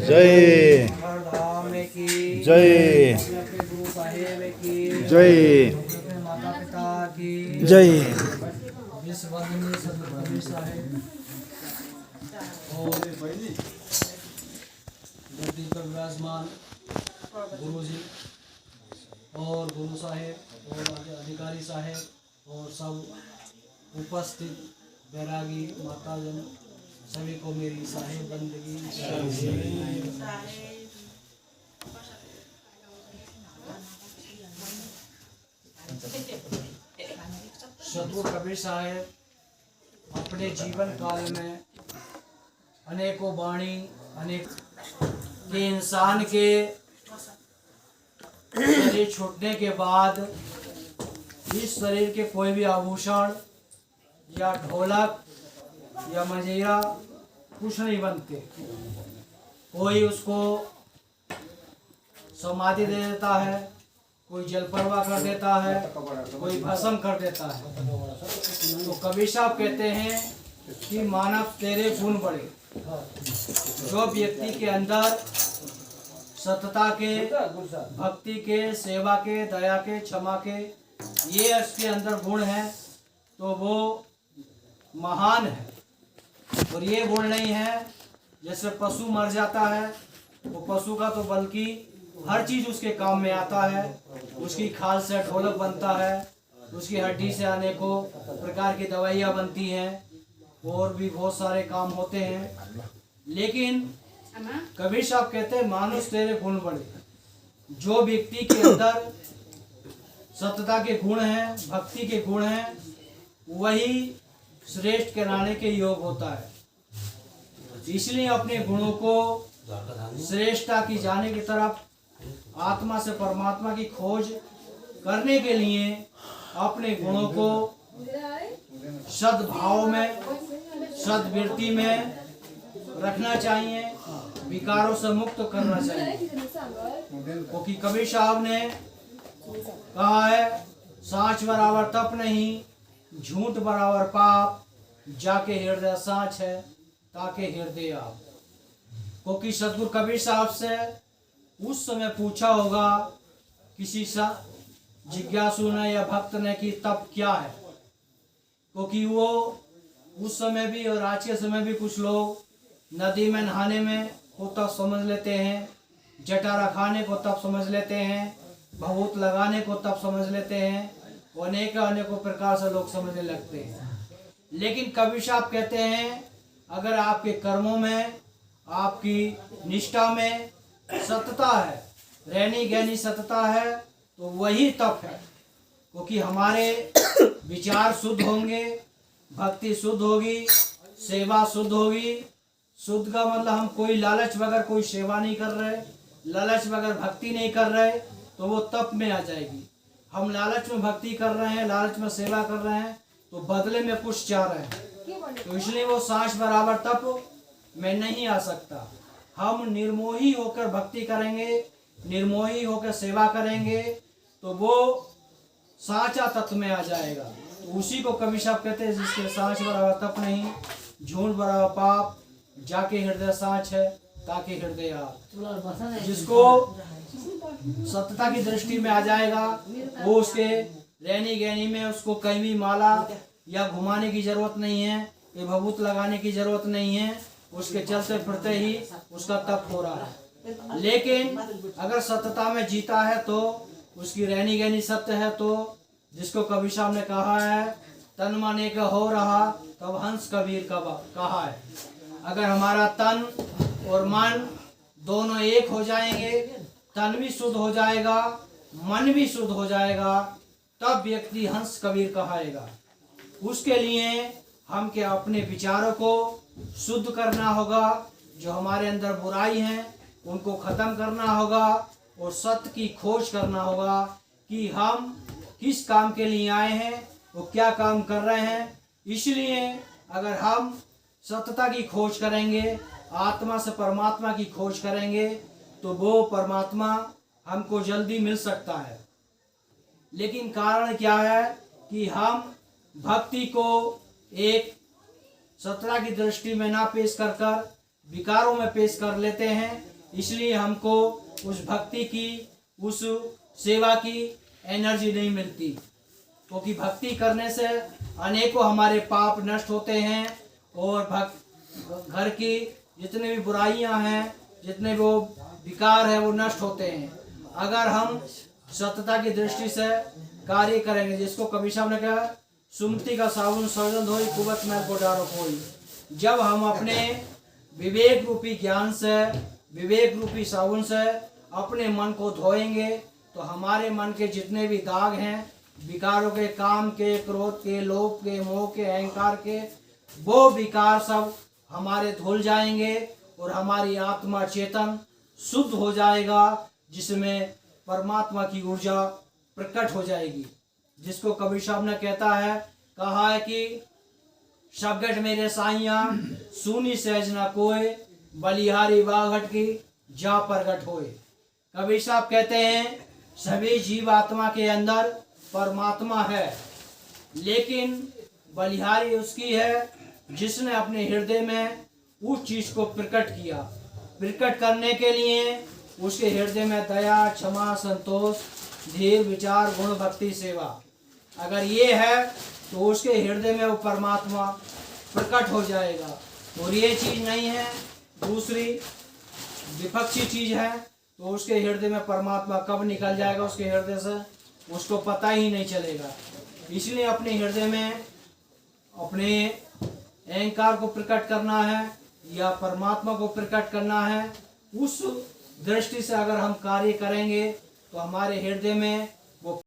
जय धाम की जय अपने गुरु साहेब की जय अपने माता पिता की जय विश्ववंदनीय सदगुरु साहेब और गद्दी पर विराजमान गुरु जी और गुरु साहेब और अधिकारी साहेब और सब उपस्थित बैरागी माताजन सभी को मेरी साहेब बंदगी सतगुरु कबीर साहेब अपने जीवन काल में अनेकों वाणी अनेक के इंसान के शरीर छूटने के बाद इस शरीर के कोई भी आभूषण या ढोलक या मंजीरा कुछ नहीं बनते। कोई उसको समाधि दे देता है, कोई जलप्रवाह कर देता है, कोई भस्म कर देता है। तो कबीर साहब कहते हैं कि मानव तेरे गुण बढ़े। जो व्यक्ति के अंदर सतता के, भक्ति के, सेवा के, दया के, क्षमा के ये उसके अंदर गुण हैं तो वो महान है। और ये गुण नहीं है जैसे पशु मर जाता है वो पशु का तो बल्कि हर चीज उसके काम में आता है। उसकी खाल से ढोलक बनता है, उसकी हड्डी से अनेकों प्रकार की दवाइयाँ बनती हैं और भी बहुत सारे काम होते हैं। लेकिन कबीर साहब कहते हैं मानुष तेरे गुण बढ़े। जो व्यक्ति के अंदर सतता के गुण हैं, भक्ति के गुण हैं, वही श्रेष्ठ कहलाने के योग होता है। इसलिए अपने गुणों को श्रेष्ठता की जाने की तरफ आत्मा से परमात्मा की खोज करने के लिए अपने गुणों को सद्भाव में, सद्वृत्ति में रखना चाहिए, विकारों से मुक्त करना चाहिए। क्योंकि कबीर साहब ने कहा है सांच बराबर तप नहीं, झूठ बराबर पाप, जाके हृदय सांच है ताके हृदय आप। क्योंकि सतगुरु कबीर साहब से उस समय पूछा होगा किसी जिज्ञासु ने या भक्त ने कि तप क्या है। क्योंकि वो उस समय भी और आज के समय भी कुछ लोग नदी में नहाने में को तप समझ लेते हैं, जटारा खाने को तप समझ लेते हैं, भभूत लगाने को तप समझ लेते हैं, अनेकों प्रकार से लोग समझने लगते हैं। लेकिन कबीर साहब कहते हैं अगर आपके कर्मों में, आपकी निष्ठा में सतता है, रहनी गहनी सतता है तो वही तप है। क्योंकि हमारे विचार शुद्ध होंगे, भक्ति शुद्ध होगी, सेवा शुद्ध होगी। शुद्ध का मतलब हम कोई लालच बगैर कोई सेवा नहीं कर रहे, लालच बगैर भक्ति नहीं कर रहे तो वो तप में आ जाएगी। हम लालच में भक्ति कर रहे हैं, लालच में सेवा कर रहे हैं तो बदले में कुछ चाह रहे हैं, तो इसलिए वो सांस बराबर तप में नहीं आ सकता। हम निर्मोही होकर भक्ति करेंगे, निर्मोही होकर सेवा करेंगे तो वो साचा तत्व में आ जाएगा। तो उसी को कबीर साहब कहते हैं जिसके सांस बराबर तप नहीं, झूठ बराबर पाप, जाके हृदय सांच है ताकि हृदय आप। जिसको सतता की दृष्टि में आ जाएगा वो उसके रहनी गहनी में उसको कहीं भी माला या घुमाने की जरूरत नहीं है, ये भभूत लगाने की जरूरत नहीं है, उसके चलते फिरते ही उसका तप हो रहा है। लेकिन अगर सतता में जीता है तो उसकी रहनी गहनी सत्य है तो जिसको कबीर साहब ने कहा है तन मन एक हो रहा तब हंस कबीर का कहा है। अगर हमारा तन और मन दोनों एक हो जाएंगे, तन भी शुद्ध हो जाएगा, मन भी शुद्ध हो जाएगा, तब व्यक्ति हंस कबीर कहाएगा। उसके लिए हम के अपने विचारों को शुद्ध करना होगा, जो हमारे अंदर बुराई हैं उनको खत्म करना होगा और सत्य की खोज करना होगा कि हम किस काम के लिए आए हैं, वो क्या काम कर रहे हैं। इसलिए अगर हम सत्यता की खोज करेंगे, आत्मा से परमात्मा की खोज करेंगे तो वो परमात्मा हमको जल्दी मिल सकता है। लेकिन कारण क्या है कि हम भक्ति को एक सतरा की दृष्टि में ना पेश कर कर विकारों में पेश कर लेते हैं इसलिए हमको उस भक्ति की, उस सेवा की एनर्जी नहीं मिलती, क्योंकि भक्ति करने से अनेकों हमारे पाप नष्ट होते हैं और घर की जितने भी बुराइयां हैं, जितने वो विकार है, वो नष्ट होते हैं अगर हम सत्यता की दृष्टि से कार्य करेंगे। जिसको कबीर साहब ने कहा, सुमति का साबुन सर्जन धोई, कुबत मैल को डारो कोई। जब हम अपने विवेक रूपी ज्ञान से, विवेक रूपी साबुन से अपने मन को धोएंगे तो हमारे मन के जितने भी दाग हैं, विकारों के, काम के, क्रोध के, लोभ के, मोह के, अहंकार के, वो विकार सब हमारे धुल जाएंगे और हमारी आत्मा चेतन शुद्ध हो जाएगा, जिसमें परमात्मा की ऊर्जा प्रकट हो जाएगी। जिसको कबीर साहब ने कहा है कि सबगट मेरे साइया सुनी सहज न कोय, बलिहारी बाघट की जा प्रगट होए। कबीर साहब कहते हैं सभी जीव आत्मा के अंदर परमात्मा है, लेकिन बलिहारी उसकी है जिसने अपने हृदय में उस चीज को प्रकट किया। प्रकट करने के लिए उसके हृदय में दया, क्षमा, संतोष, धीर, विचार, गुण, भक्ति, सेवा अगर ये है तो उसके हृदय में वो परमात्मा प्रकट हो जाएगा। और ये चीज नहीं है, दूसरी विपक्षी चीज है, तो उसके हृदय में परमात्मा कब निकल जाएगा उसके हृदय से, उसको पता ही नहीं चलेगा। इसलिए अपने हृदय में अपने अहंकार को प्रकट करना है या परमात्मा को प्रकट करना है, उस दृष्टि से अगर हम कार्य करेंगे तो हमारे हृदय में वो